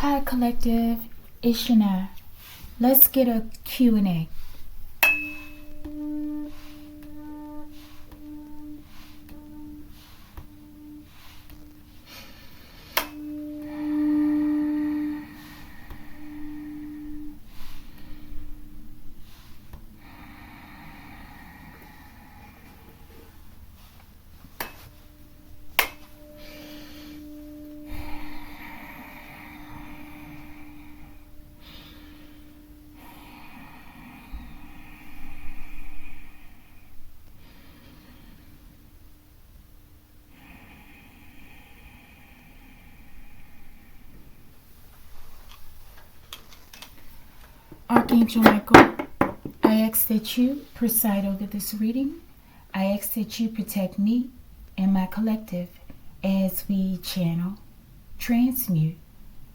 Hi, Collective. It's Shana. Let's get a Q&A. Archangel Michael, I ask that you preside over this reading. I ask that you protect me and my collective as we channel, transmute,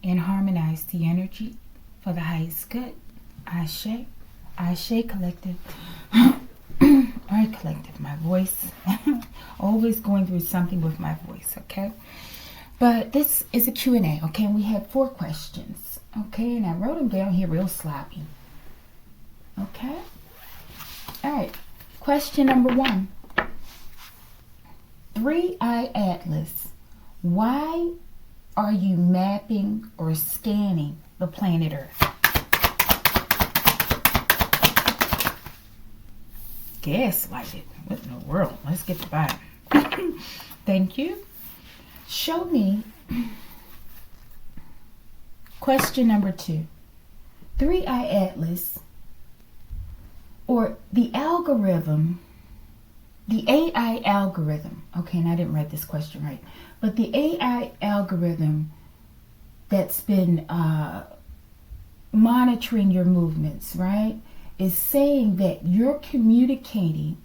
and harmonize the energy for the highest good. Ashe, Ashe, Collective. Alright, Collective, my voice. Always going through something with my voice, okay? But this is a Q&A, okay? We had 4 questions. Okay, and I wrote them down here real sloppy. Okay? Alright. Question number 1. 3-Eye Atlas. Why are you mapping or scanning the planet Earth? Gaslighted. What in the world? Let's get to the bottom. Thank you. Show me. Question number 2. 3-Eye Atlas, or the algorithm, the AI algorithm. Okay, and I didn't write this question right. But the AI algorithm that's been monitoring your movements, right, is saying that you're communicating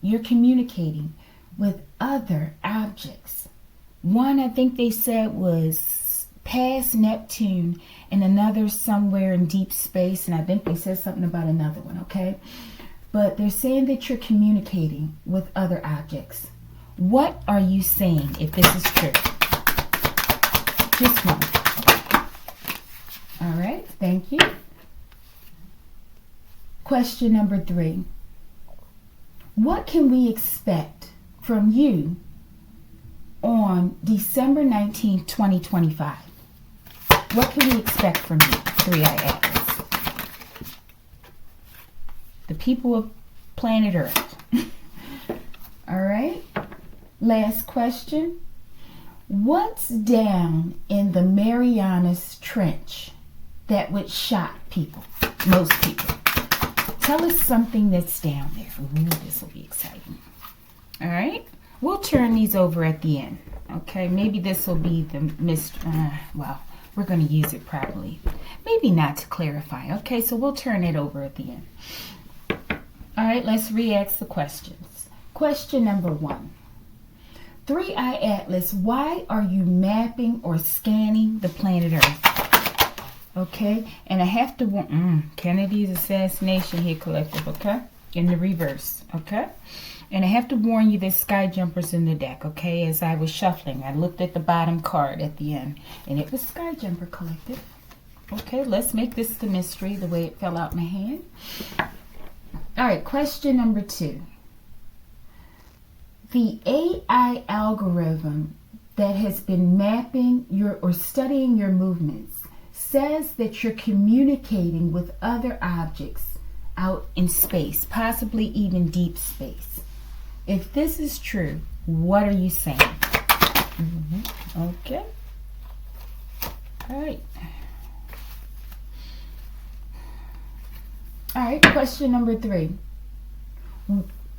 with other objects. One, I think they said, was past Neptune, and another somewhere in deep space, and I think they said something about another one, okay? But they're saying that you're communicating with other objects. What are you saying if this is true? Just one. All right, thank you. Question number 3. What can we expect from you on December 19, 2025? What can we expect from you, 3-Eye Atlas? The people of planet Earth. All right. Last question. What's down in the Marianas Trench that would shock people, most people? Tell us something that's down there. Ooh, this will be exciting. All right. We'll turn these over at the end. Okay. Maybe this will be the well, we're going to use it properly. Maybe not to clarify. Okay, so we'll turn it over at the end. All right, let's re-ask the questions. Question number 1. 3-Eye Atlas, why are you mapping or scanning the planet Earth? Okay, and I have to Kennedy's assassination here, Collective, okay? In the reverse, okay? And I have to warn you, there's sky jumpers in the deck, okay? As I was shuffling, I looked at the bottom card at the end, and it was Sky Jumper, Collective. Okay, let's make this the mystery, the way it fell out my hand. All right, question number 2. The AI algorithm that has been mapping or studying your movements says that you're communicating with other objects out in space, possibly even deep space. If this is true, what are you saying? Okay. All right. All right, question number 3.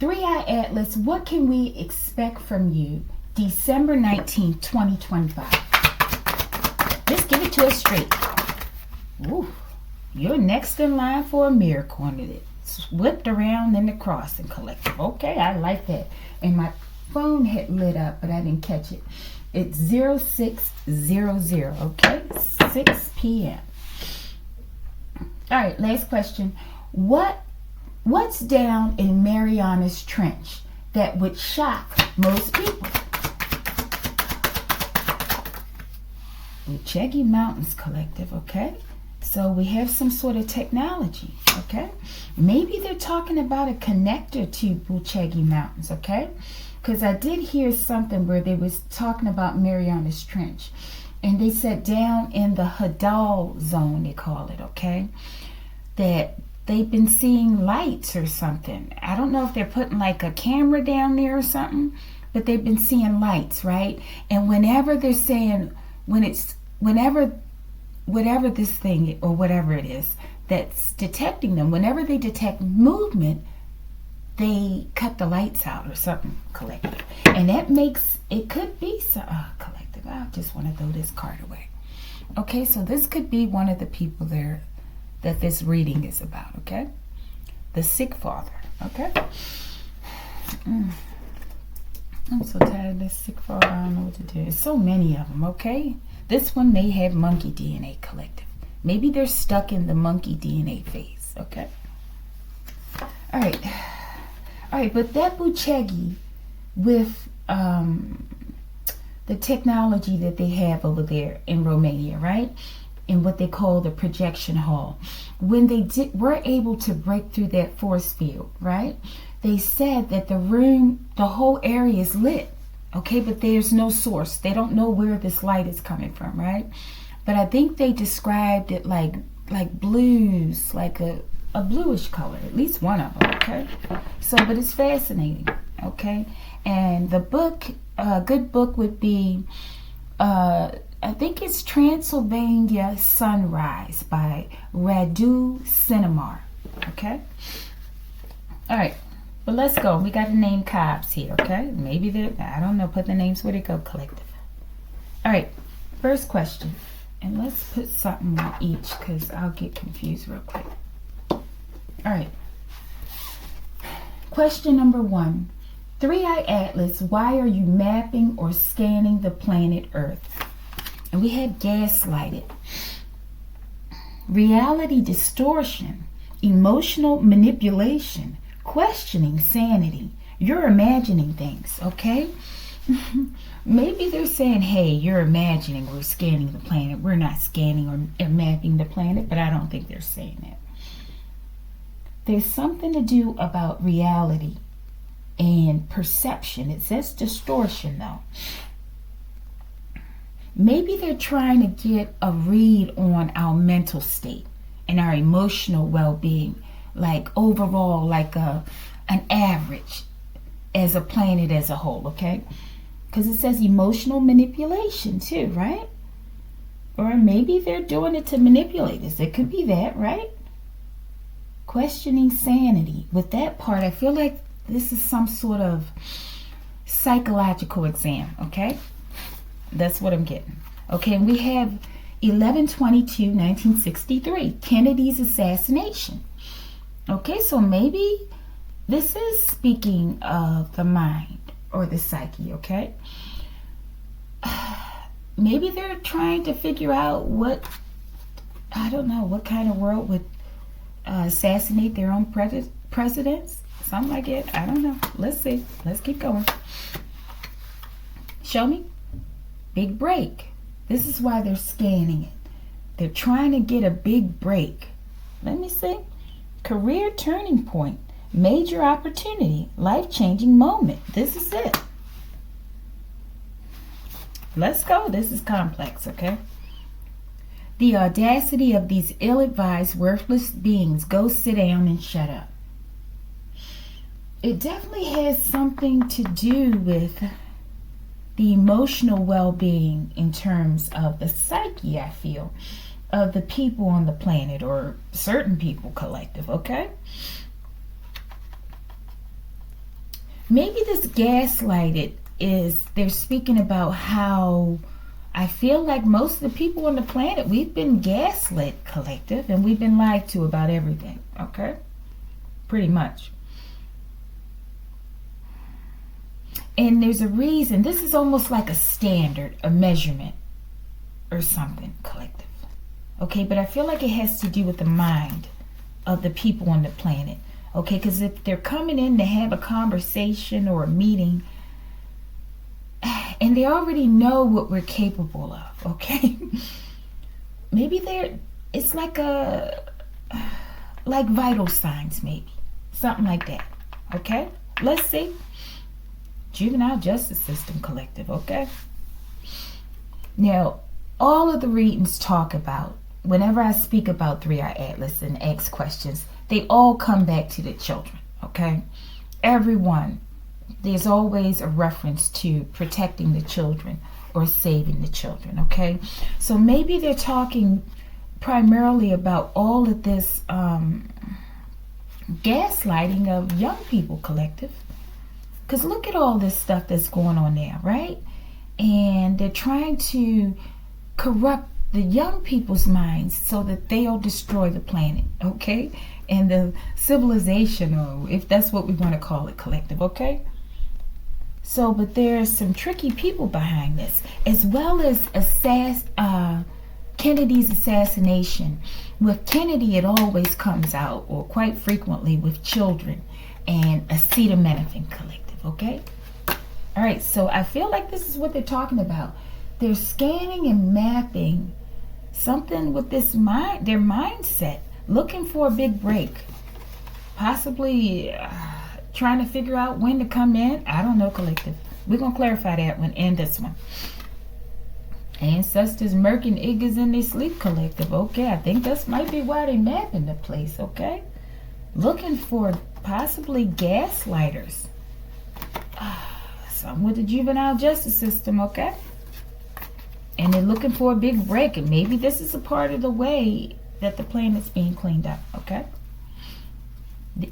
3-Eye Atlas, what can we expect from you December 19, 2025? Just give it to us straight. Ooh, you're next in line for a miracle under it. Whipped around in the crossing, Collective. Okay, I like that. And my phone had lit up, but I didn't catch it. It's 0600, okay? 6 p.m. All right, last question. What's down in Marianas Trench that would shock most people? Buchegi Mountains Collective, okay? So we have some sort of technology, okay? Maybe they're talking about a connector to Buchegi Mountains, okay? Because I did hear something where they was talking about Marianas Trench. And they said down in the Hadal zone, they call it, okay? That they've been seeing lights or something. I don't know if they're putting like a camera down there or something, but they've been seeing lights, right? And whenever they're saying, whatever this thing or whatever it is that's detecting them, whenever they detect movement, they cut the lights out or something, collective. And that makes, it could be collective. I just want to throw this card away. Okay, so this could be one of the people there that this reading is about, okay? The sick father, okay? I'm so tired of this sick father. I don't know what to do. There's so many of them, okay? This one may have monkey DNA, collective. Maybe they're stuck in the monkey DNA phase, okay? All right, but that Buchegi with the technology that they have over there in Romania, right? In what they call the projection hall. When they were able to break through that force field, right? They said that the whole area is lit, okay? But there's no source. They don't know where this light is coming from, right? But I think they described it like blues, like a bluish color, at least one of them, okay? So, but it's fascinating, okay? And the book, a good book would be, I think it's Transylvania Sunrise by Radu Cinemar, okay? All right, but let's go. We got to name Cobbs here, okay? Maybe they're, I don't know, put the names where they go, collective. All right, first question. And let's put something on each because I'll get confused real quick. All right. Question number 1. 3-Eye Atlas, why are you mapping or scanning the planet Earth? And we have gaslighted. Reality distortion, emotional manipulation, questioning sanity. You're imagining things, okay? Maybe they're saying, hey, you're imagining we're scanning the planet. We're not scanning or mapping the planet, but I don't think they're saying that. There's something to do about reality and perception. It says distortion, though. Maybe they're trying to get a read on our mental state and our emotional well-being, like overall, like an average as a planet as a whole, okay? Because it says emotional manipulation too, right? Or maybe they're doing it to manipulate us. It could be that, right? Questioning sanity. With that part, I feel like this is some sort of psychological exam, okay? That's what I'm getting. Okay, and we have 11/22/1963, Kennedy's assassination. Okay, so maybe this is speaking of the mind or the psyche, okay? Maybe they're trying to figure out what, I don't know, what kind of world would assassinate their own presidents. Something like it. I don't know. Let's see. Let's keep going. Show me. Big break. This is why they're scanning it. They're trying to get a big break. Let me see. Career turning point. Major opportunity. Life-changing moment. This is it. Let's go. This is complex, okay? The audacity of these ill-advised, worthless beings. Go sit down and shut up. It definitely has something to do with the emotional well-being in terms of the psyche, I feel, of the people on the planet, or certain people, collective, okay? Maybe this gaslighted is, they're speaking about how I feel like most of the people on the planet, we've been gaslit, collective, and we've been lied to about everything, okay? Pretty much. And there's a reason. This is almost like a standard, a measurement or something, collective. Okay, but I feel like it has to do with the mind of the people on the planet. Okay, because if they're coming in to have a conversation or a meeting, and they already know what we're capable of, okay? Maybe it's like like vital signs, maybe. Something like that, okay? Let's see. Juvenile Justice System Collective, okay? Now, all of the readings talk about, whenever I speak about 3-Eye Atlas and ask questions, they all come back to the children, okay? Everyone, there's always a reference to protecting the children or saving the children, okay? So maybe they're talking primarily about all of this gaslighting of young people collective. Because look at all this stuff that's going on there, right? And they're trying to corrupt the young people's minds so that they'll destroy the planet, okay? And the civilization, or if that's what we want to call it, collective, okay? So, but there's some tricky people behind this, as well as Kennedy's assassination. With Kennedy, it always comes out, or quite frequently, with children and acetaminophen collective, okay? All right, so I feel like this is what they're talking about. They're scanning and mapping something with this their mindset, looking for a big break, possibly trying to figure out when to come in. I don't know, collective. We're going to clarify that one in this one. Ancestors murking iggas in their sleep, collective. Okay, I think this might be why they're mapping the place, okay? Looking for possibly gaslighters. Something with the juvenile justice system, okay? And they're looking for a big break, and maybe this is a part of the way that the planet's being cleaned up, okay?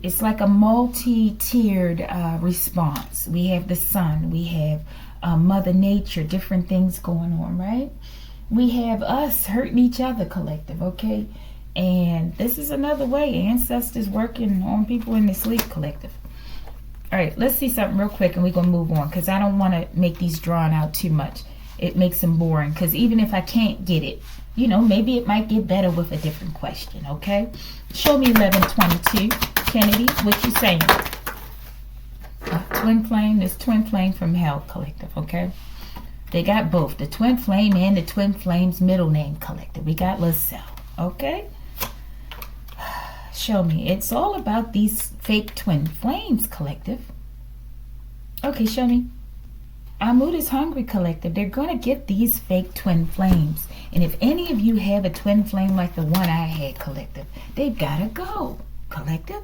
It's like a multi-tiered response. We have the sun, we have Mother Nature, different things going on, right? We have us hurting each other, collective, okay? And this is another way ancestors working on people in the sleep, collective. All right, let's see something real quick, and we're going to move on, because I don't want to make these drawn out too much. It makes them boring, because even if I can't get it, you know, maybe it might get better with a different question, okay? Show me 1122, Kennedy. What you saying? Twin flame, this twin flame from hell, collective, okay? They got both, the twin flame and the twin flame's middle name, collective. We got LaSalle, okay? Show me. It's all about these fake twin flames, collective. Okay, show me. Our mood is hungry, collective. They're going to get these fake twin flames. And if any of you have a twin flame like the one I had, collective, they've got to go, collective.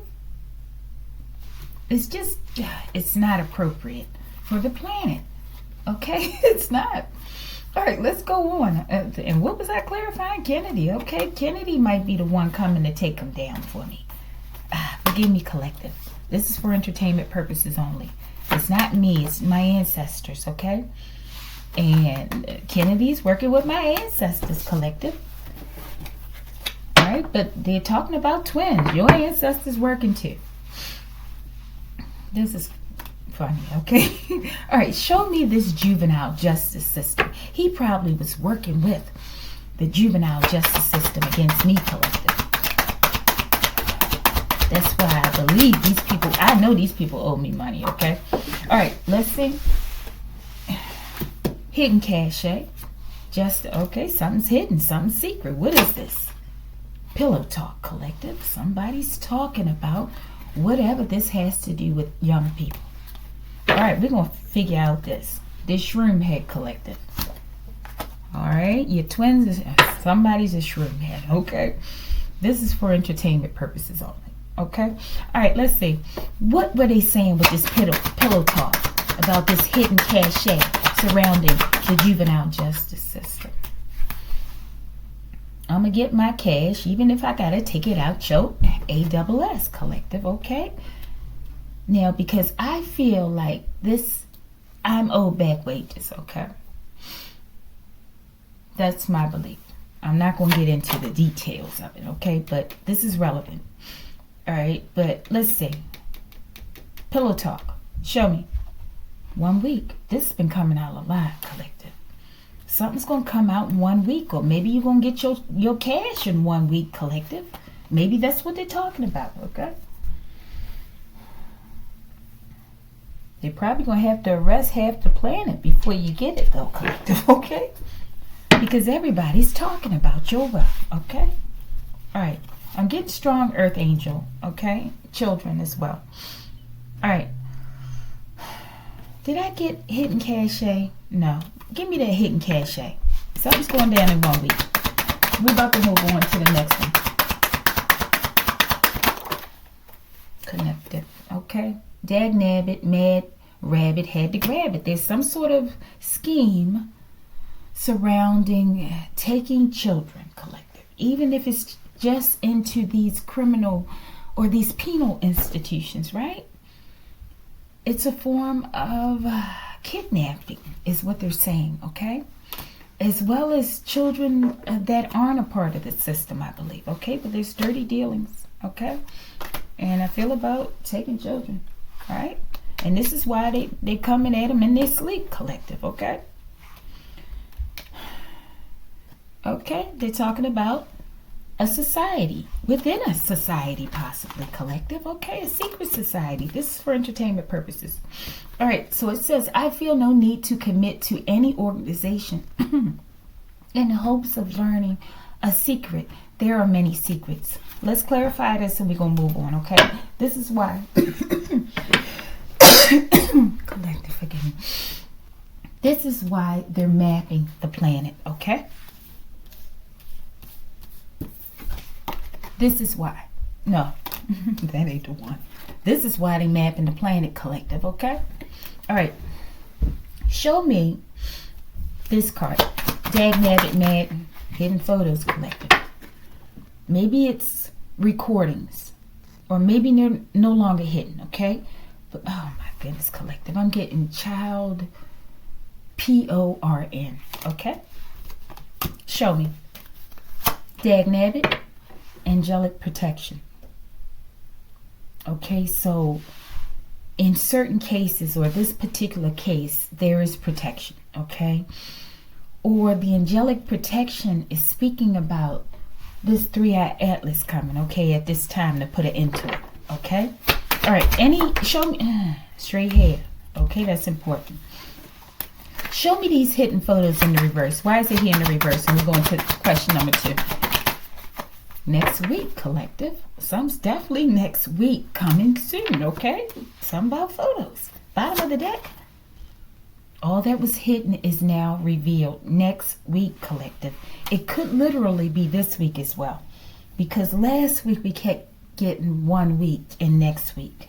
It's just, it's not appropriate for the planet. Okay? It's not. All right, let's go on. And what was I clarifying? Kennedy. Okay, Kennedy might be the one coming to take him down for me. Forgive me, collective. This is for entertainment purposes only. It's not me. It's my ancestors, okay? And Kennedy's working with my ancestors, collective. All right, but they're talking about twins. Your ancestors working too. This is funny, okay? All right, show me this juvenile justice system. He probably was working with the juvenile justice system against me, collective. That's why I believe these people, I know these people owe me money, okay? All right, let's see. Hidden cachet. Just, okay, something's hidden, something's secret. What is this? Pillow talk, collective. Somebody's talking about whatever this has to do with young people. All right, we're going to figure out this shroom head, collective. All right, your twins, somebody's a shroom head, okay? This is for entertainment purposes only, okay? All right, let's see. What were they saying with this pillow talk about this hidden cachet surrounding the juvenile justice system? I'm going to get my cash, even if I got to take it out your ASS, collective, okay? Now, because I feel like this, I'm owed back wages, okay? That's my belief. I'm not going to get into the details of it, okay? But this is relevant. All right, but let's see. Pillow talk. Show me. 1 week. This has been coming out a lot, collective. Something's going to come out in 1 week, or maybe you're going to get your cash in 1 week, collective. Maybe that's what they're talking about, okay? They're probably going to have to arrest half the planet before you get it, though, collective, okay? Because everybody's talking about your wealth, okay? All right. I'm getting strong earth angel, okay? Children as well. All right. Did I get hidden cachet? No. Give me that hidden cachet. Something's going down in 1 week. We're about to move on to the next one. Connected. Okay. Dag nabbit, mad rabbit had to grab it. There's some sort of scheme surrounding taking children, collective. Even if it's just into these criminal or these penal institutions, right? It's a form of kidnapping, is what they're saying, okay? As well as children that aren't a part of the system, I believe, okay? But there's dirty dealings, okay? And I feel about taking children, right? And this is why they coming at them in their sleep, collective, okay? Okay, they're talking about a society, within a society possibly, collective, okay? A secret society. This is for entertainment purposes. All right, so it says, I feel no need to commit to any organization in hopes of learning a secret. There are many secrets. Let's clarify this and we're going to move on, okay? This is why. Collective, forgive me. This is why they're mapping the planet, okay? This is why. No, that ain't the one. This is why they mapping the planet, collective, okay? All right. Show me this card. Dag nabbit mad hidden photos, collective. Maybe it's recordings. Or maybe they're no longer hidden, okay? But, oh my goodness, collective. I'm getting child PORN, okay? Show me. Dag nabbit. Angelic protection. Okay, so in certain cases, or this particular case, there is protection, okay? Or the angelic protection is speaking about this three-eyed atlas coming, okay, at this time to put it into it, okay? All right, show me, straight hair, okay, that's important. Show me these hidden photos in the reverse. Why is it here in the reverse? And we're going to question number 2. Next week, collective. Some's definitely next week coming soon, okay? Something about photos. Bottom of the deck. All that was hidden is now revealed next week, collective. It could literally be this week as well. Because last week we kept getting 1 week and next week.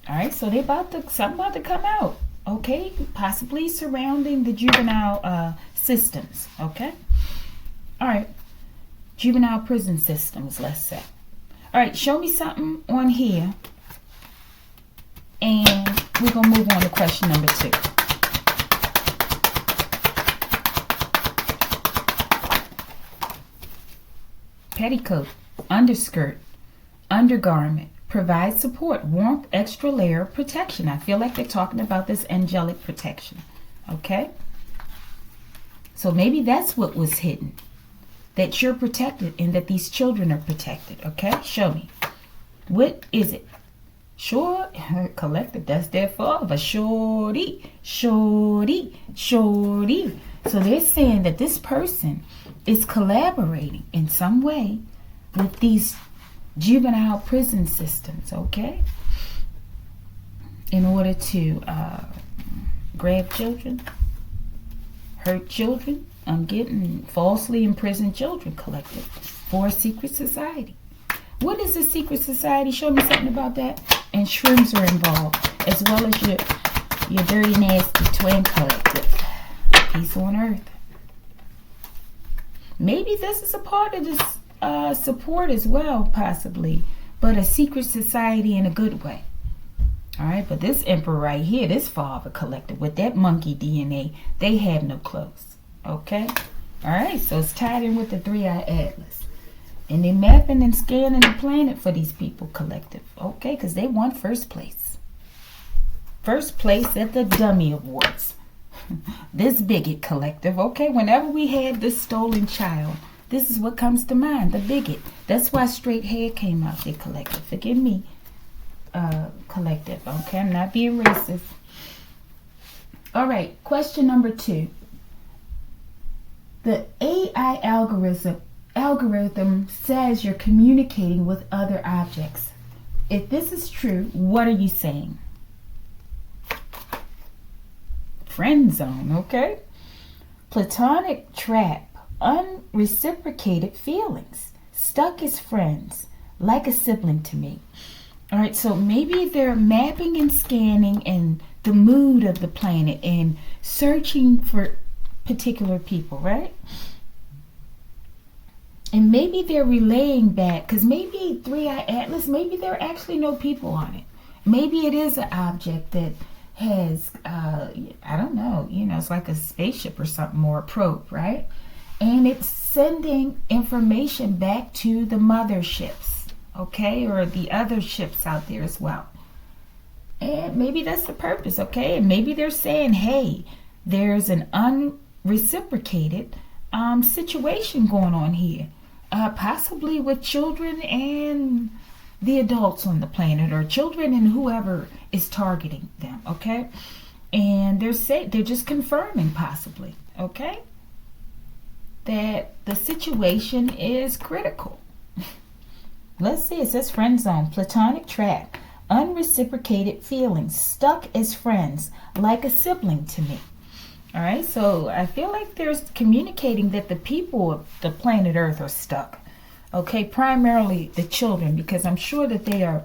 All right, so something about to come out, okay? Possibly surrounding the juvenile systems, okay? All right. Juvenile prison systems, let's say. All right, show me something on here. And we're going to move on to question number 2. Petticoat, underskirt, undergarment, provides support, warmth, extra layer of protection. I feel like they're talking about this angelic protection. Okay? So maybe that's what was hidden. That you're protected and that these children are protected. Okay? Show me. What is it? Sure, collective, that's their fault. But shorty. So they're saying that this person is collaborating in some way with these juvenile prison systems, okay? In order to grab children, hurt children. I'm getting falsely imprisoned children, collective, for a secret society. What is a secret society? Show me something about that. And shrooms are involved, as well as your dirty, nasty twin collective. Peace on earth. Maybe this is a part of this support as well, possibly. But a secret society in a good way. All right, but this emperor right here, this father collective, with that monkey DNA, they have no clothes. Okay? All right, so it's tied in with the three-eyed atlas. And they're mapping and scanning the planet for these people, collective. Okay, because they won first place. First place at the Dummy Awards. This bigot collective. Okay, whenever we have this stolen child, this is what comes to mind, the bigot. That's why straight hair came out there, collective. Forgive me. collective. Okay, I'm not being racist. All right, question number 2. The AI algorithm says you're communicating with other objects. If this is true, what are you saying? Friend zone, okay? Platonic trap, unreciprocated feelings, stuck as friends, like a sibling to me. All right, so maybe they're mapping and scanning and the mood of the planet and searching for particular people, right? And maybe they're relaying back, because maybe 3i Atlas, maybe there are actually no people on it. Maybe it is an object that has, I don't know, it's like a spaceship or something, or a probe, right? And it's sending information back to the motherships, okay, or the other ships out there as well. And maybe that's the purpose, okay? And maybe they're saying, hey, there's an unreciprocated situation going on here, possibly with children and the adults on the planet, or children and whoever is targeting them, okay? And they're just confirming, possibly, okay, that the situation is critical. Let's see, it says friend zone, platonic trap, unreciprocated feelings, stuck as friends, like a sibling to me. All right, so I feel like there's communicating that the people of the planet Earth are stuck. Okay, primarily the children, because I'm sure that they are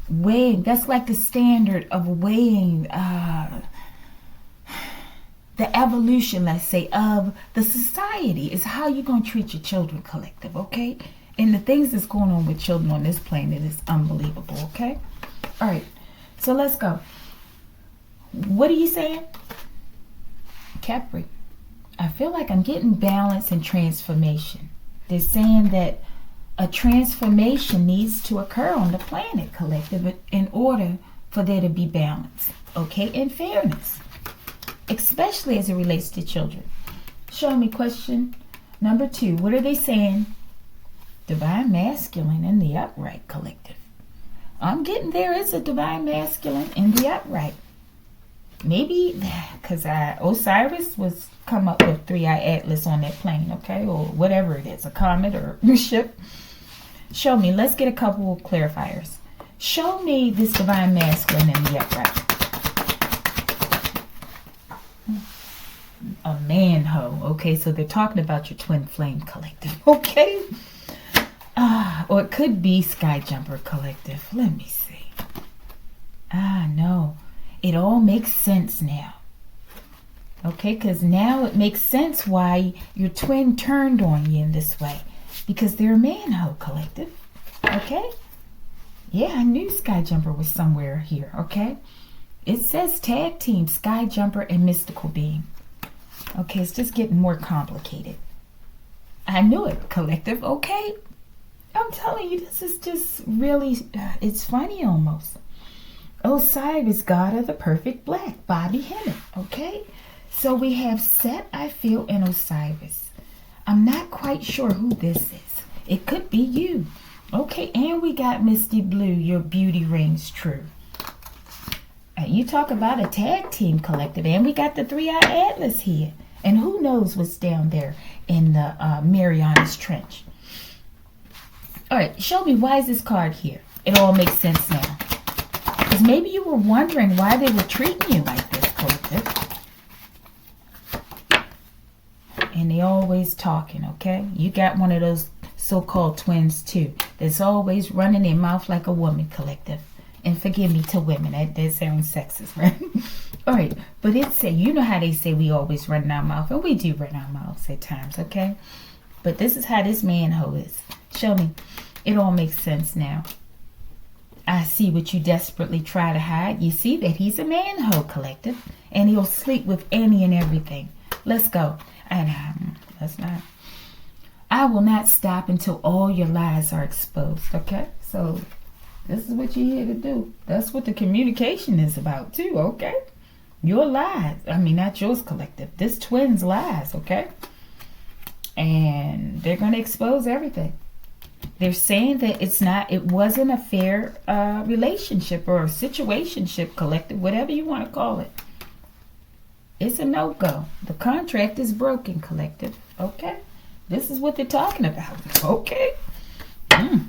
weighing, that's like the standard of weighing the evolution, let's say, of the society is how you're going to treat your children collective, okay? And the things that's going on with children on this planet is unbelievable, okay? All right, so let's go. What are you saying? Capri, I feel like I'm getting balance and transformation. They're saying that a transformation needs to occur on the planet collective in order for there to be balance, okay, and fairness, especially as it relates to children. Show me question number 2. What are they saying? Divine masculine in the upright collective. I'm getting there is a divine masculine in the upright. Maybe because Osiris was come up with 3i Atlas on that plane, okay, or whatever it is, a comet or a ship. Show me. Let's get a couple of clarifiers. Show me this divine masculine in the upright. A man-ho. Okay, so they're talking about your twin flame collective, okay? Or it could be Sky Jumper collective. Let me see. No. It all makes sense now. Okay, because now it makes sense why your twin turned on you in this way. Because they're a man-ho collective. Okay? Yeah, I knew Sky Jumper was somewhere here, okay? It says tag team, Sky Jumper and Mystical Being. Okay, it's just getting more complicated. I knew it, collective, okay? I'm telling you, this is just really, it's funny almost. Osiris, God of the Perfect Black, Bobby Hemmett, okay? So we have Set, I feel, and Osiris. I'm not quite sure who this is. It could be you. Okay, and we got Misty Blue, your beauty rings true. And you talk about a tag team collective, and we got the 3i Atlas here. And who knows what's down there in the Marianas Trench. All right, show me, why is this card here? It all makes sense now. Because maybe you were wondering why they were treating you like this, collective. And they always talking, okay? You got one of those so-called twins too, that's always running their mouth like a woman, collective. And forgive me to women, that sounds sexist, right? All right, but it say, you know how they say we always run our mouth, and we do run our mouths at times, okay? But this is how this man-ho is. Show me. It all makes sense now. I see what you desperately try to hide. You see that he's a man-ho collective, and he'll sleep with any and everything. Let's go. And let's not. I will not stop until all your lies are exposed, okay? So this is what you're here to do. That's what the communication is about too, okay? Your lies. I mean, not yours, collective. This twin's lies, okay? And they're going to expose everything. They're saying that it wasn't a fair relationship or a situationship, collective, whatever you want to call it. It's a no-go. The contract is broken, collective. Okay? This is what they're talking about. Okay? All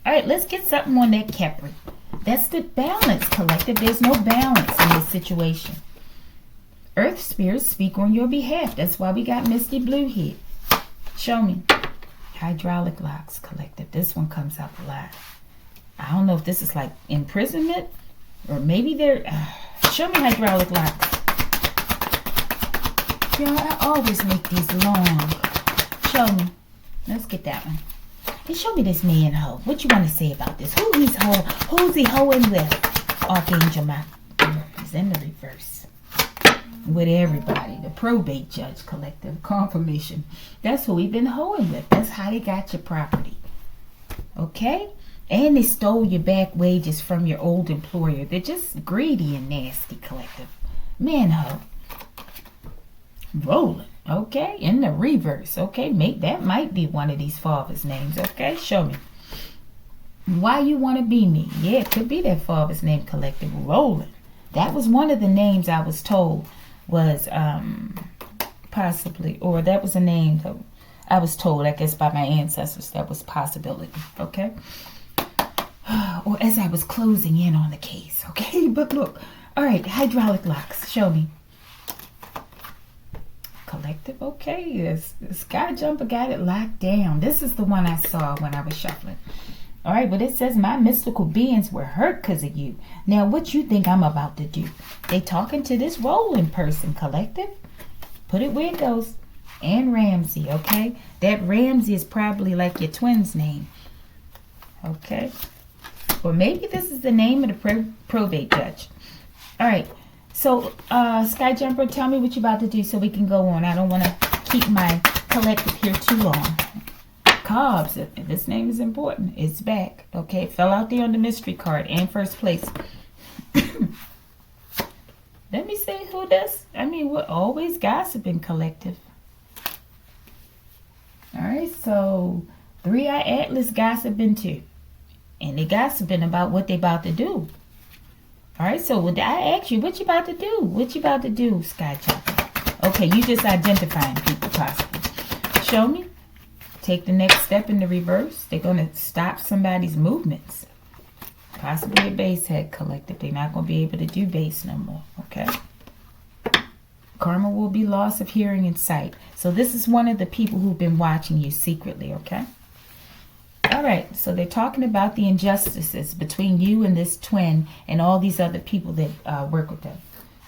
right, let's get something on that Capri. That's the balance, collective. There's no balance in this situation. Earth spirits speak on your behalf. That's why we got Misty Blue here. Show me. Hydraulic locks, collective. This one comes up a lot. I don't know if this is like imprisonment or maybe they're... show me hydraulic locks. Yeah, I always make these long. Show me. Let's get that one. And show me this man hoe. What you want to say about this? Who's he hoeing with? Archangel Michael. He's in the reverse. With everybody. The probate judge, collective. Confirmation. That's who we've been hoeing with. That's how they got your property. Okay? And they stole your back wages from your old employer. They're just greedy and nasty, collective. Man hoe. Rolling. Okay? In the reverse. Okay? That might be one of these fathers' names. Okay? Show me. Why you want to be me? Yeah, it could be that father's name, collective. Rolling. That was one of the names I was told was possibly, or that was a name that I was told, I guess, by my ancestors, that was possibility. Okay? Or as I was closing in on the case. Okay? But look. All right. Hydraulic locks. Show me. Collective. Okay. Yes. The Sky Jumper got it locked down. This is the one I saw when I was shuffling. All right, but it says my mystical beings were hurt because of you. Now, what you think I'm about to do? They talking to this rolling person, collective. Put it where it goes. And Ramsey, okay? That Ramsey is probably like your twin's name. Okay? Or maybe this is the name of the probate judge. All right. So, Sky Jumper, tell me what you're about to do so we can go on. I don't want to keep my collective here too long. Cobbs, this name is important. It's back. Okay, it fell out there on the mystery card and first place. Let me see who this. I mean, we're always gossiping, collective. All right, so 3-Eye Atlas gossiping too. And they gossiping about what they about to do. All right, so would I ask you, what you about to do? What you about to do, Sky Jumper? Okay, you just identifying people possibly. Show me. Take the next step in the reverse. They're going to stop somebody's movements. Possibly a base head, collective. They're not going to be able to do base no more. Okay? Karma will be loss of hearing and sight. So this is one of the people who've been watching you secretly. Okay? All right. So they're talking about the injustices between you and this twin and all these other people that work with them.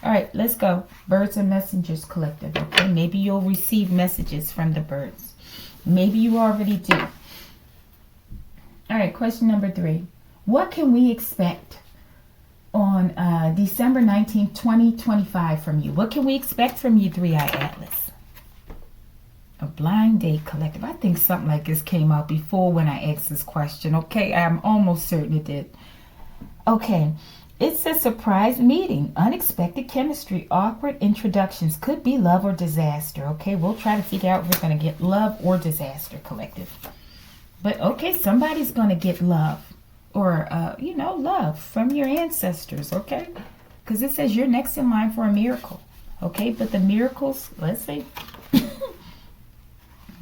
All right. Let's go. Birds and messengers, collective. Okay? Maybe you'll receive messages from the birds. Maybe you already do. All right, question number 3. What can we expect on December 19th, 2025 from you? What can we expect from you, 3-Eye Atlas? A blind date, collective. I think something like this came out before when I asked this question. Okay, I'm almost certain it did. Okay, it's a surprise meeting. Unexpected chemistry, awkward introductions. Could be love or disaster. Okay, we'll try to figure out if we're going to get love or disaster, collective. But okay, somebody's going to get love. Or, love from your ancestors, okay? Because it says you're next in line for a miracle. Okay, but the miracles, let's see.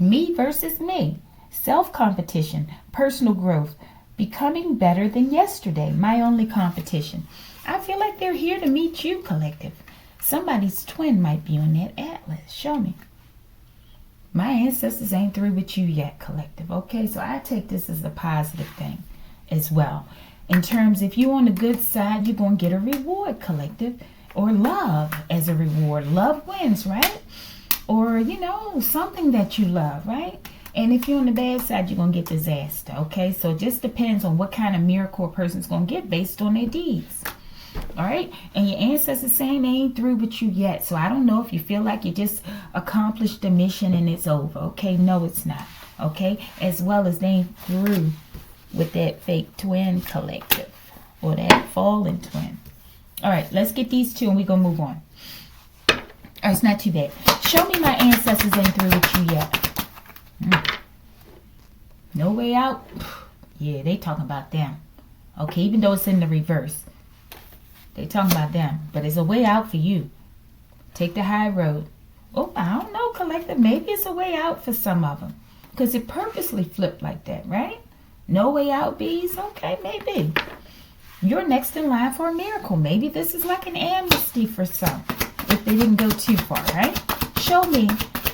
Me versus me. Self-competition. Personal growth. Becoming better than yesterday. My only competition. I feel like they're here to meet you, collective. Somebody's twin might be on that atlas. Show me. My ancestors ain't through with you yet, collective. Okay, so I take this as a positive thing as well. In terms, if you're on the good side, you're going to get a reward, collective. Or love as a reward. Love wins, right? Or, something that you love, right? And if you're on the bad side, you're going to get disaster, okay? So it just depends on what kind of miracle a person's going to get based on their deeds, all right? And your ancestors saying they ain't through with you yet. So I don't know if you feel like you just accomplished the mission and it's over, okay? No, it's not, okay? As well as they ain't through with that fake twin, collective, or that fallen twin. All right, let's get these two and we're going to move on. Oh, it's not too bad. Show me my ancestors ain't through with you yet. No way out. Yeah, they talking about them. Okay, even though it's in the reverse. They talking about them. But it's a way out for you. Take the high road. Oh, I don't know, collective. Maybe it's a way out for some of them. Because it purposely flipped like that, right? No way out, bees? Okay, maybe. You're next in line for a miracle. Maybe this is like an amnesty for some. If they didn't go too far, right? Show me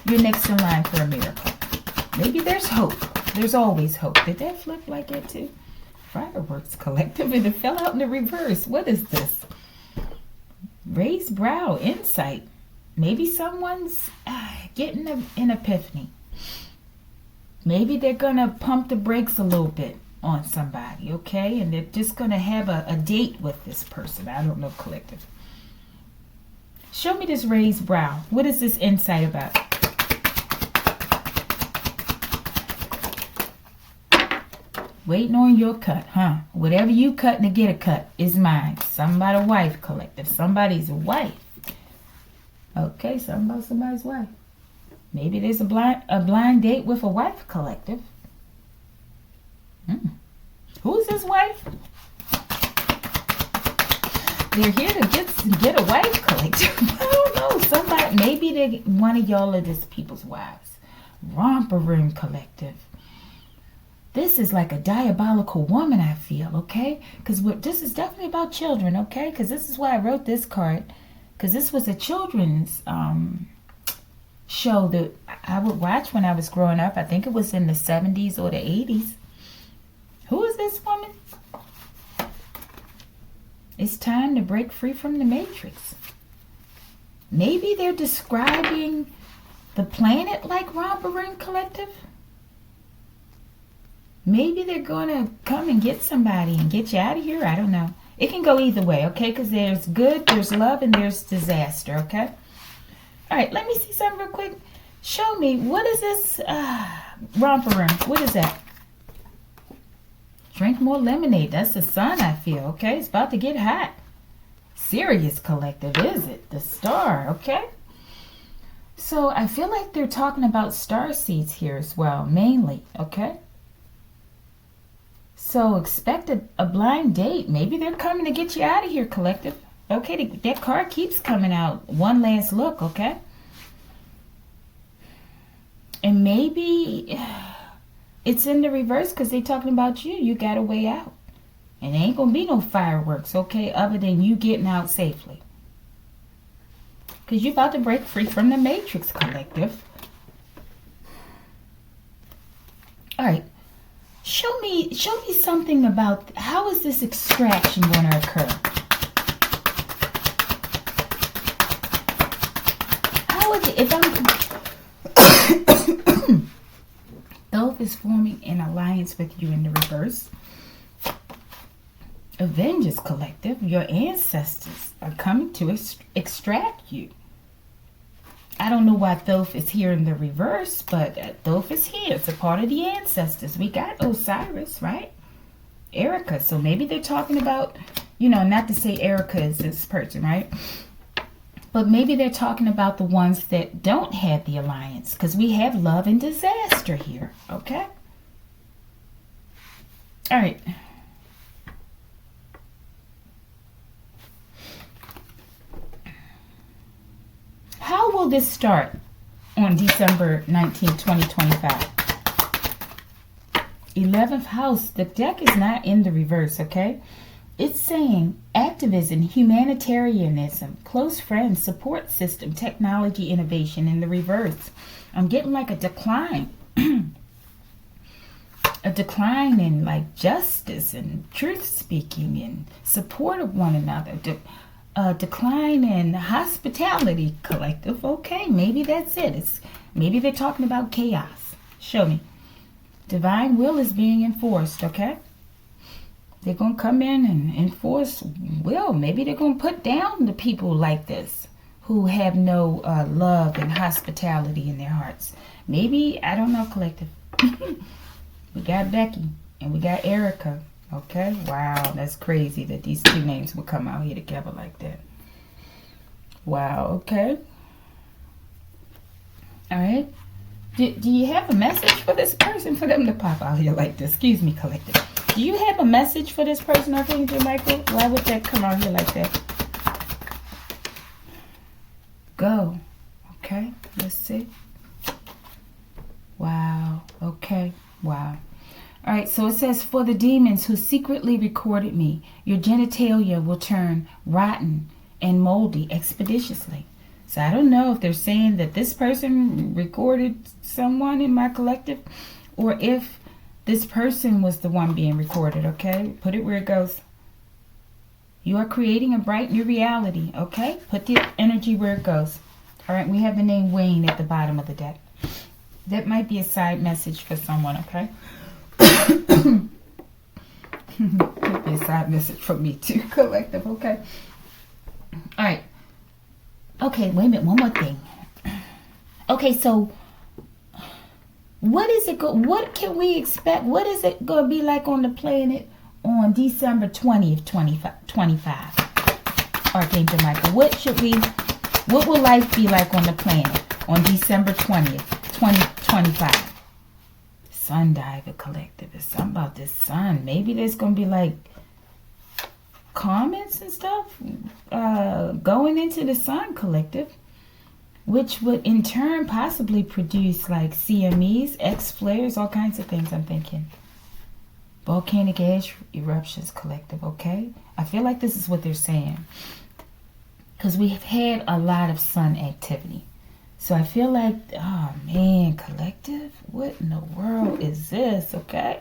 you're next in line for a miracle. Maybe there's hope. There's always hope. Did that flip like that too? Fireworks, collective, and it fell out in the reverse. What is this? Raised brow, insight. Maybe someone's getting an epiphany. Maybe they're going to pump the brakes a little bit on somebody, okay? And they're just going to have a date with this person. I don't know, collective. Show me this raised brow. What is this insight about? Waiting on your cut, huh? Whatever you cutting to get a cut is mine. Somebody's wife, collective. Somebody's wife. Okay, something about somebody's wife. Maybe there's a blind date with a wife, collective. Who's his wife? They're here to get a wife, collective. I don't know. Somebody, maybe one of y'all are this people's wives. Romper room, collective. This is like a diabolical woman, I feel, okay? Because this is definitely about children, okay? Because this is why I wrote this card. Because this was a children's show that I would watch when I was growing up. I think it was in the 70s or the 80s. Who is this woman? It's time to break free from the matrix. Maybe they're describing the planet like Romper Room Collective. Maybe they're going to come and get somebody and get you out of here. I don't know. It can go either way, okay? Because there's good, there's love, and there's disaster, okay? All right, let me see something real quick. Show me, what is this romper room? What is that? Drink more lemonade. That's the sun, I feel, okay? It's about to get hot. Serious, collective, is it? The star, okay? So I feel like they're talking about star seeds here as well, mainly, okay? So expect a blind date. Maybe they're coming to get you out of here, collective. Okay, that card keeps coming out. One last look, okay? And maybe it's in the reverse because they're talking about you. You got a way out. And there ain't going to be no fireworks, okay, other than you getting out safely. Because you're about to break free from the matrix, collective. All right. Show me something about how is this extraction going to occur? How is it if Thoth is forming an alliance with you in the reverse? Avengers Collective, your ancestors are coming to extract you. I don't know why Thoth is here in the reverse, but Thoth is here. It's a part of the ancestors. We got Osiris, right? Erica. So maybe they're talking about, not to say Erica is this person, right? But maybe they're talking about the ones that don't have the alliance, because we have love and disaster here, okay? All right. How will this start on December 19, 2025? 11th house. The deck is not in the reverse, okay? It's saying activism, humanitarianism, close friends, support system, technology, innovation in the reverse. I'm getting like a decline. A decline in like justice and truth speaking and support of one another. Decline in hospitality, collective. Okay, maybe that's it. Maybe they're talking about chaos. Show me. Divine will is being enforced, okay? They're going to come in and enforce will. Maybe they're going to put down the people like this who have no love and hospitality in their hearts. Maybe, I don't know, collective. We got Becky and we got Erica. Okay, wow, that's crazy that these two names would come out here together like that. Wow, okay. All right. Do you have a message for this person for them to pop out here like this? Excuse me, collective. Do you have a message for this person, Archangel Michael? Why would that come out here like that? Go. Okay, let's see. Wow. Okay. Wow. All right, so it says, for the demons who secretly recorded me, your genitalia will turn rotten and moldy expeditiously. So I don't know if they're saying that this person recorded someone in my collective, or if this person was the one being recorded, okay? Put it where it goes. You are creating a bright new reality, okay? Put the energy where it goes. All right, we have the name Wayne at the bottom of the deck. That might be a side message for someone, okay? Could be a side message for me too, collective, okay? All right. Okay, wait a minute, one more thing. Okay, so what can we expect? What is it going to be like on the planet on December 20th, 2025? Archangel Michael, what will life be like on the planet on December 20th, 2025? Sun Diver Collective. It's something about this sun. Maybe there's going to be like comments and stuff going into the sun, collective, which would in turn possibly produce like CMEs, X flares, all kinds of things. I'm thinking volcanic ash eruptions, collective. Okay, I feel like this is what they're saying because we've had a lot of sun activity. So I feel like, oh man, collective, what in the world is this? Okay,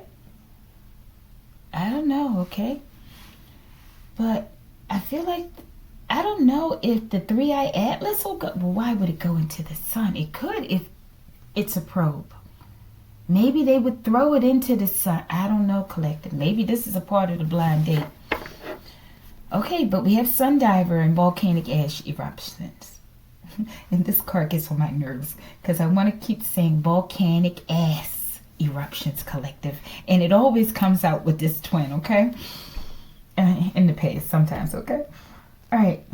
I don't know. Okay. But I feel like, I don't know if the 3-eye atlas will go. Well, why would it go into the sun? It could if it's a probe. Maybe they would throw it into the sun. I don't know, collective. Maybe this is a part of the blind date. Okay, but we have sun diver and volcanic ash eruptions. And this card gets on my nerves because I want to keep saying volcanic ash eruptions, collective. And it always comes out with this twin, okay? In the past sometimes, okay? All right.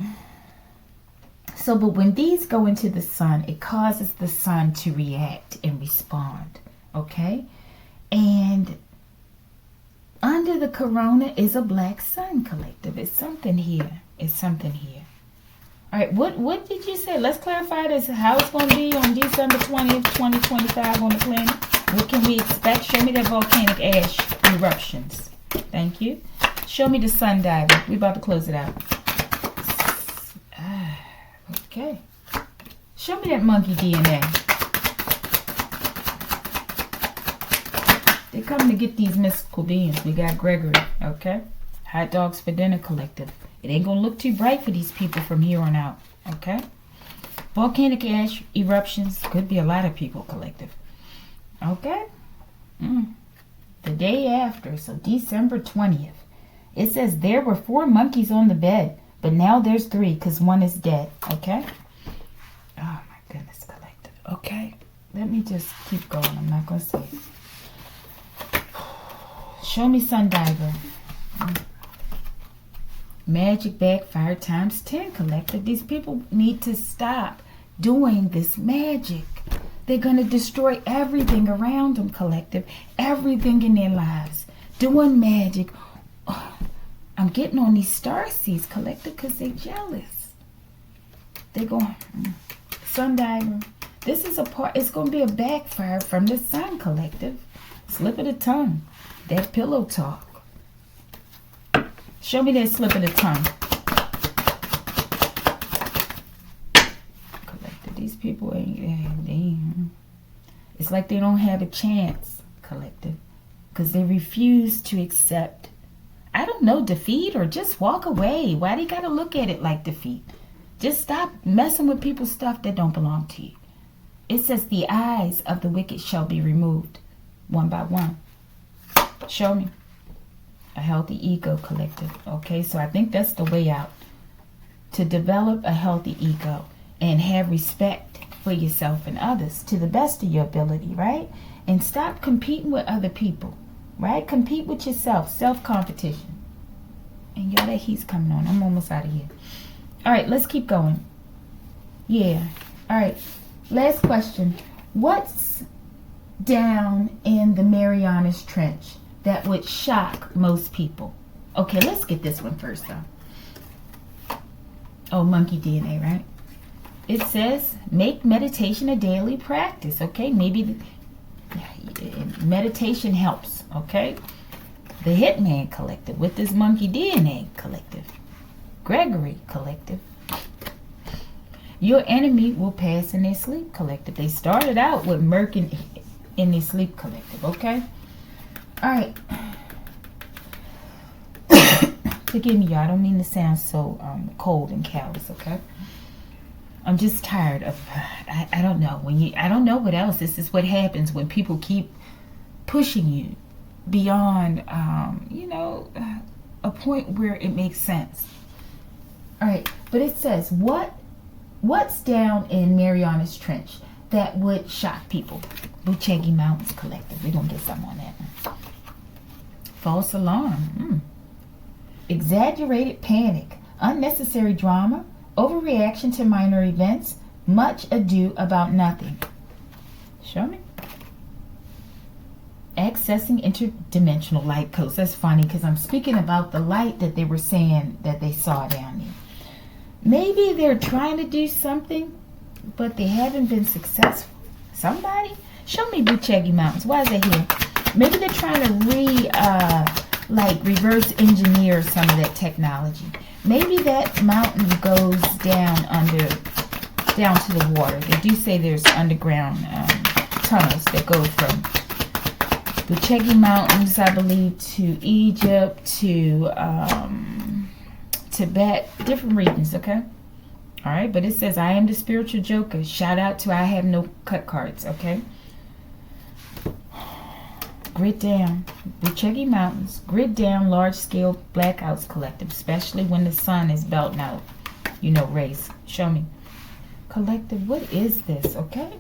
So, but when these go into the sun, it causes the sun to react and respond, okay? And under the corona is a black sun, collective. It's something here. It's something here. All right, what did you say? Let's clarify this. How it's going to be on December 20th, 2025 on the planet. What can we expect? Show me that volcanic ash eruptions. Thank you. Show me the sun diver. We're about to close it out. Okay. Show me that monkey DNA. They're coming to get these mystical beings. We got Gregory, okay? Hot dogs for dinner, collective. It ain't gonna look too bright for these people from here on out, okay? Volcanic ash eruptions. Could be a lot of people, collective. Okay? The day after, so December 20th. It says there were 4 monkeys on the bed, but now there's 3 because 1 is dead. Okay? Oh my goodness, collective. Okay, let me just keep going. I'm not going to say it. Show me sun diver. Magic backfire times 10, collective. These people need to stop doing this magic. They're going to destroy everything around them, collective. Everything in their lives. Doing magic. I'm getting on these star seeds, collective, because they're jealous. They're going, sun diver. This is a part, it's going to be a backfire from the sun, collective. Slip of the tongue. That pillow talk. Show me that slip of the tongue. Collective, these people ain't, it's like they don't have a chance, collective, because they refuse to accept, I don't know, defeat, or just walk away. Why do you got to look at it like defeat? Just stop messing with people's stuff that don't belong to you. It says the eyes of the wicked shall be removed one by one. Show me. A healthy ego, collective. Okay, so I think that's the way out. To develop a healthy ego and have respect for yourself and others to the best of your ability, right? And stop competing with other people. Right? Compete with yourself. Self-competition. And y'all, that heat's coming on. I'm almost out of here. All right, let's keep going. Yeah. All right. Last question. What's down in the Marianas Trench that would shock most people? Okay, let's get this one first, though. Oh, monkey DNA, right? It says, make meditation a daily practice, okay? Maybe meditation helps, okay? The Hitman Collective with this monkey DNA collective. Gregory Collective. Your enemy will pass in their sleep collective. They started out with Merc in their sleep collective, okay? All right. Forgive me, y'all. I don't mean to sound so cold and callous, okay? I'm just tired of, I don't know. I don't know what else. This is what happens when people keep pushing you beyond, a point where it makes sense. All right, but it says, what's down in Marianas Trench that would shock people? Buchegi Mountains Collective. We're going to get something on that one. False alarm. Exaggerated panic. Unnecessary drama. Overreaction to minor events. Much ado about nothing. Show me. Accessing interdimensional light codes. That's funny because I'm speaking about the light that they were saying that they saw down there. Maybe they're trying to do something, but they haven't been successful. Somebody? Show me Buchegi Mountains. Why is it here? Maybe they're trying to reverse engineer some of that technology. Maybe that mountain goes down to the water. They do say there's underground tunnels that go from Buchegi Mountains, I believe, to Egypt, to Tibet, different regions, okay? All right, but it says, I am the spiritual joker. Shout out to I have no cut cards, okay? Grid down. Buchegi Mountains. Grid down large-scale blackouts collective, especially when the sun is belting out, rays. Show me. Collective, what is this, okay?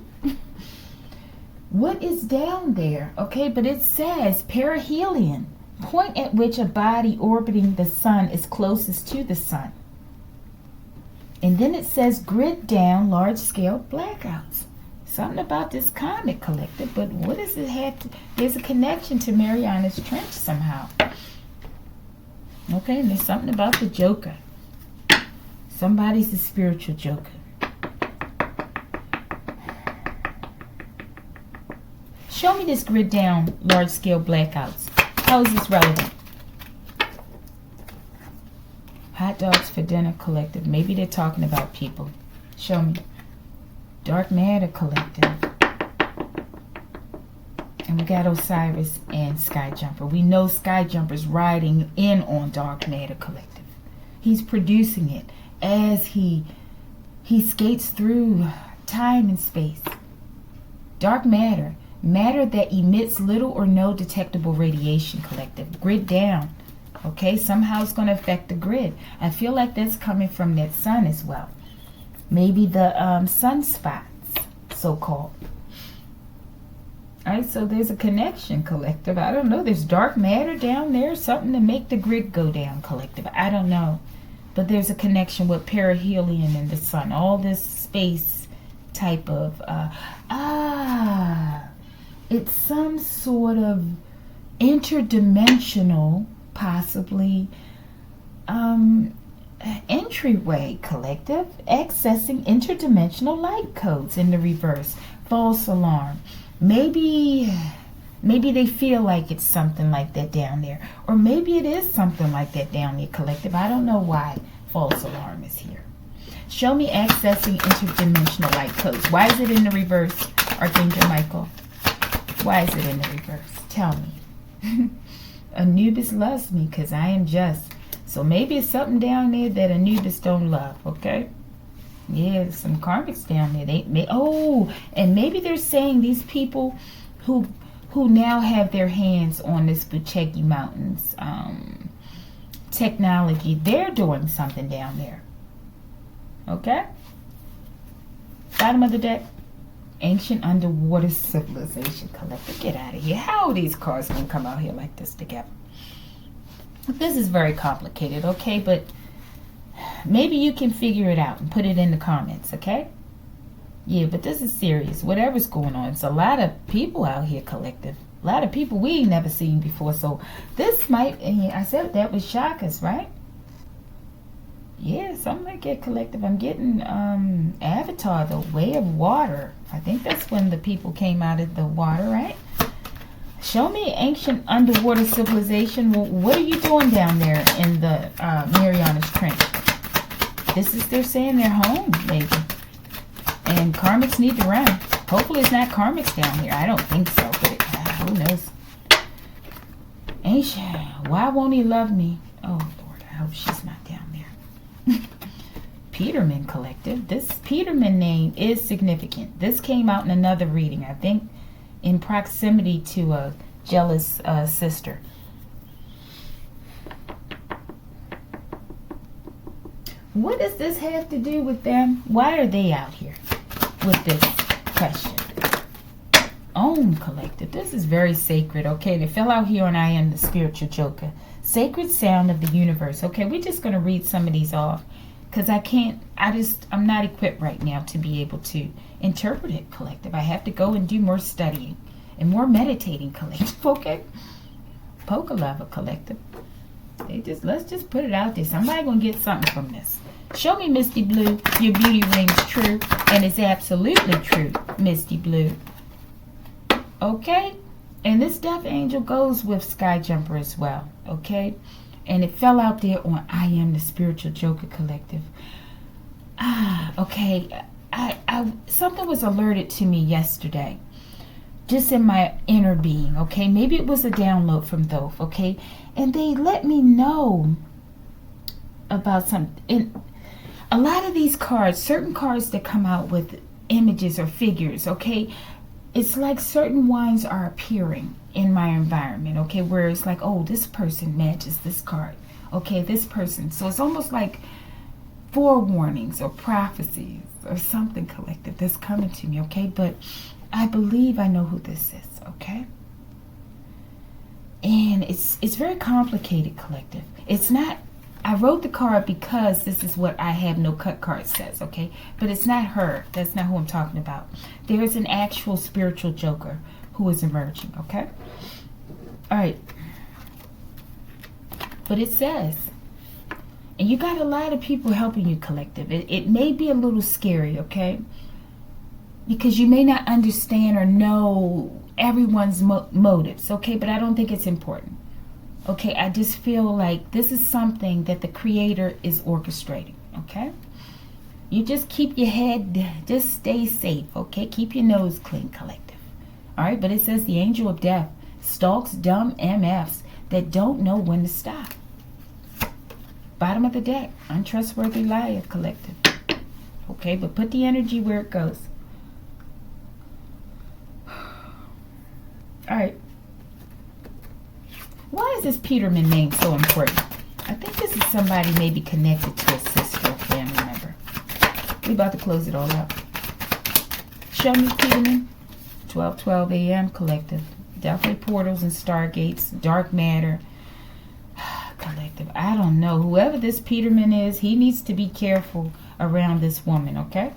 What is down there? Okay, but it says perihelion, point at which a body orbiting the sun is closest to the sun. And then it says grid down large-scale blackouts. Something about this comet collective, but what does it have to... There's a connection to Marianas Trench somehow. Okay, and there's something about the joker. Somebody's a spiritual joker. Show me this grid down large-scale blackouts. How is this relevant? Hot dogs for dinner collective. Maybe they're talking about people. Show me. Dark matter collective. And we got Osiris and Skyjumper. We know Skyjumper's riding in on dark matter collective. He's producing it as he skates through time and space. Dark matter. Matter that emits little or no detectable radiation collective. Grid down. Okay, somehow it's going to affect the grid. I feel like that's coming from that sun as well. Maybe the sunspots, so-called. All right, so there's a connection collective. I don't know. There's dark matter down there. Something to make the grid go down collective. I don't know. But there's a connection with perihelion and the sun. All this space type of... it's some sort of interdimensional, possibly, entryway collective, accessing interdimensional light codes in the reverse. False alarm. Maybe they feel like it's something like that down there. Or maybe it is something like that down there collective. I don't know why false alarm is here. Show me accessing interdimensional light codes. Why is it in the reverse, Archangel Michael? Why is it in the reverse? Tell me. Anubis loves me because I am just. So maybe it's something down there that Anubis don't love, okay? Yeah, there's some karmics down there. And maybe they're saying these people who now have their hands on this Buchegi Mountains technology, they're doing something down there. Okay? Bottom of the deck. Ancient underwater civilization collective. Get out of here. How are these cards going to come out here like this together? This is very complicated, okay? But maybe you can figure it out and put it in the comments, okay? Yeah, but this is serious. Whatever's going on, it's a lot of people out here, collective. A lot of people we ain't never seen before. So this might, I said that would shock us, right? Yeah, something like that, collective. I'm getting Avatar, the Way of Water. I think that's when the people came out of the water, right? Show me ancient underwater civilization. Well, what are you doing down there in the Marianas Trench? This is, they're saying, their home, maybe. And karmics need to run. Hopefully it's not karmics down here. I don't think so, but who knows? Ancient, why won't he love me? Oh, Lord, I hope she's not down there. Peterman collective. This Peterman name is significant. This came out in another reading, I think, in proximity to a jealous sister. What does this have to do with them? Why are they out here with this question? Own collective. This is very sacred. Okay, they fell out here on I Am the Spiritual Joker. Sacred sound of the universe. Okay, we're just going to read some of these off because I'm not equipped right now to be able to interpret it, collective. I have to go and do more studying and more meditating, collective. Okay, Poker Lover collective. Let's just put it out there. Somebody gonna get something from this. Show me, Misty Blue, your beauty ring's true, and it's absolutely true, Misty Blue. Okay, and this Death Angel goes with Sky Jumper as well. Okay, and it fell out there on I Am the Spiritual Joker collective. Okay. I something was alerted to me yesterday, just in my inner being. Okay, maybe it was a download from Thoth. Okay, and they let me know about something. In a lot of these cards, certain cards that come out with images or figures. Okay, it's like certain ones are appearing in my environment. Okay, where it's like, oh, this person matches this card. Okay, this person. So it's almost like forewarnings or prophecies or something, collective, that's coming to me. Okay, but I believe I know who this is. Okay, and it's very complicated, collective. It's not, I wrote the card because this is what I Have No Cut card says. Okay, but it's not her. That's not who I'm talking about. There is an actual spiritual joker who is emerging. Okay, all right, but it says, and you got a lot of people helping you, collective. It may be a little scary, okay? Because you may not understand or know everyone's motives, okay? But I don't think it's important, okay? I just feel like this is something that the Creator is orchestrating, okay? You just keep your head, just stay safe, okay? Keep your nose clean, collective. All right, but it says the angel of death stalks dumb MFs that don't know when to stop. Bottom of the deck, untrustworthy liar, collective. Okay, but put the energy where it goes. All right. Why is this Peterman name so important? I think this is somebody maybe connected to a sister or family member. We're about to close it all up. Show me Peterman. 12:12 a.m. collective. Definitely portals and stargates, dark matter. Collective, I don't know. Whoever this Peterman is, he needs to be careful around this woman, okay?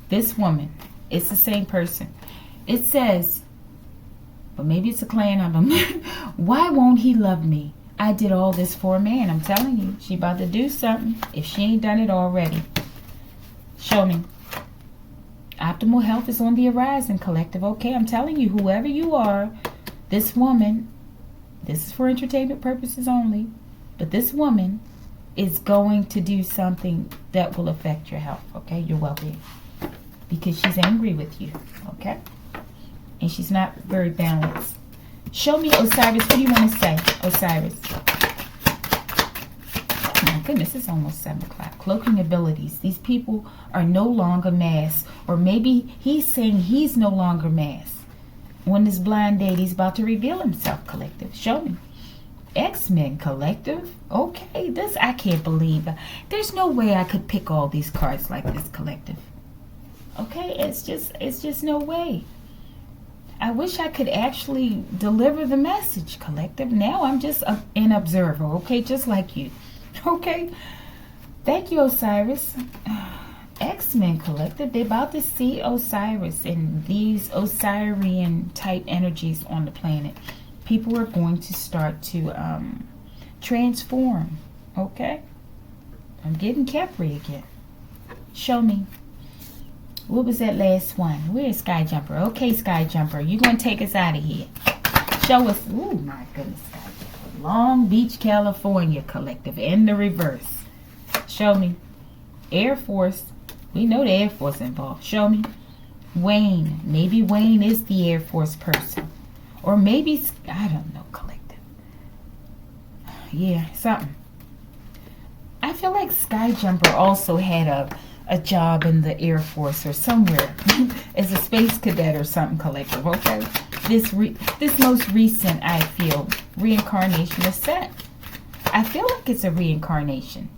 This woman, it's the same person. It says, but maybe it's a clan of them. Why won't he love me? I did all this for a man. I'm telling you, she about to do something if she ain't done it already. Show me. Optimal health is on the horizon, collective. Okay, I'm telling you, whoever you are, this woman, this is for entertainment purposes only, but this woman is going to do something that will affect your health, okay, your well-being, because she's angry with you, okay, and she's not very balanced. Show me, Osiris. What do you want to say, Osiris? Oh my goodness, it's almost 7 o'clock. Cloaking abilities. These people are no longer masked, or maybe he's saying he's no longer masked. When this blind date, he's about to reveal himself, collective. Show me. X-Men collective. Okay, this, I can't believe. There's no way I could pick all these cards like this, collective. Okay, it's just no way. I wish I could actually deliver the message, collective. Now I'm just an observer, okay, just like you. Okay, thank you, Osiris. X-Men Collective, they're about to see Osiris and these Osirian type energies on the planet. People are going to start to transform. Okay? I'm getting Capri again. Show me. What was that last one? Where's Sky Jumper? Okay, Sky Jumper, you're going to take us out of here. Show us. Oh, my goodness, Sky Jumper. Long Beach, California Collective in the reverse. Show me. Air Force. We know the Air Force involved. Show me. Wayne. Maybe Wayne is the Air Force person. Or maybe, I don't know, Collective. Yeah, something. I feel like Sky Jumper also had a job in the Air Force or somewhere as a space cadet or something, Collective. Okay, this most recent, I feel, reincarnation is set. I feel like it's a reincarnation.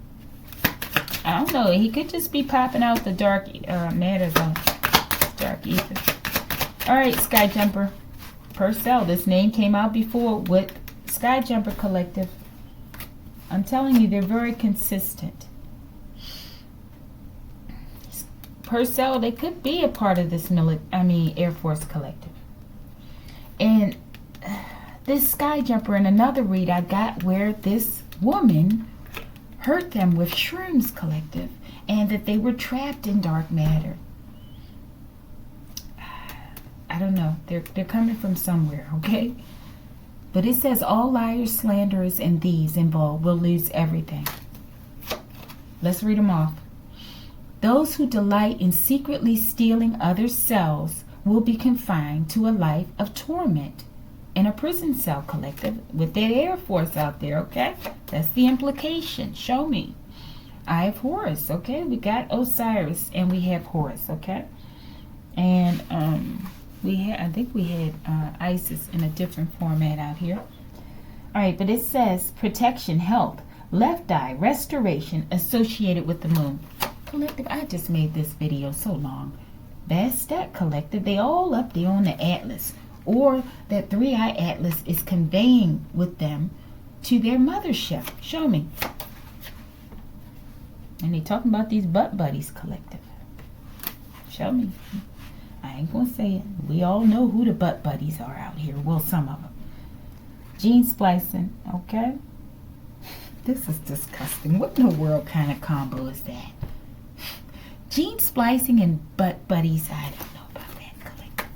I don't know. He could just be popping out the dark matter, though. Dark ether. All right, Sky Jumper. Purcell. This name came out before with Sky Jumper Collective. I'm telling you, they're very consistent. Purcell, they could be a part of this Air Force Collective. And this Sky Jumper, in another read I got where this woman hurt them with Shrooms Collective and that they were trapped in dark matter. I don't know. They're coming from somewhere, okay? But it says all liars, slanderers, and thieves involved will lose everything. Let's read them off. Those who delight in secretly stealing others' cells will be confined to a life of torment in a prison cell, Collective, with that Air Force out there, okay? That's the implication. Show me. I have Horus, okay? We got Osiris and we have Horus, okay? And I think we had Isis in a different format out here. All right, but it says protection, health, left eye, restoration associated with the moon. Collective, I just made this video so long. Bastet Collective, they all up there on the atlas, or that 3-eye atlas is conveying with them to their mothership. Show me. And they talking about these butt buddies, Collective. Show me. I ain't gonna say it. We all know who the butt buddies are out here. Well, some of them. Gene splicing, okay? This is disgusting. What in the world kind of combo is that? Gene splicing and butt buddies, I don't know about that, Collective.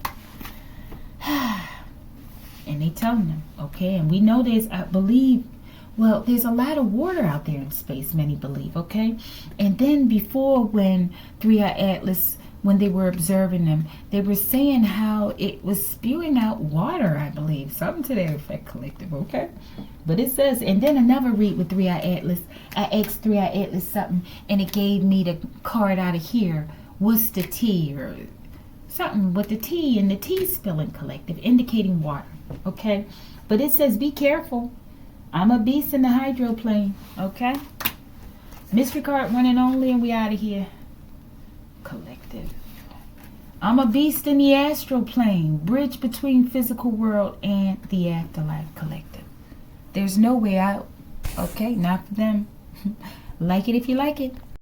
And they telling them, okay? And we know there's, I believe, well, there's a lot of water out there in space, many believe, okay? And then before, when 3-eye atlas, when they were observing them, they were saying how it was spewing out water, I believe. Something to that effect, Collective, okay? But it says, and then another read with 3-eye atlas. I asked 3-eye atlas something, and it gave me the card out of here. What's the T? Or something with the T and the T spelling, Collective, indicating water, okay? But it says, be careful. I'm a beast in the hydroplane, okay? Mystery card running only, and we out of here. Collective. I'm a beast in the astral plane, bridge between physical world and the afterlife, Collective. There's no way out. Okay, not for them. Like it if you like it.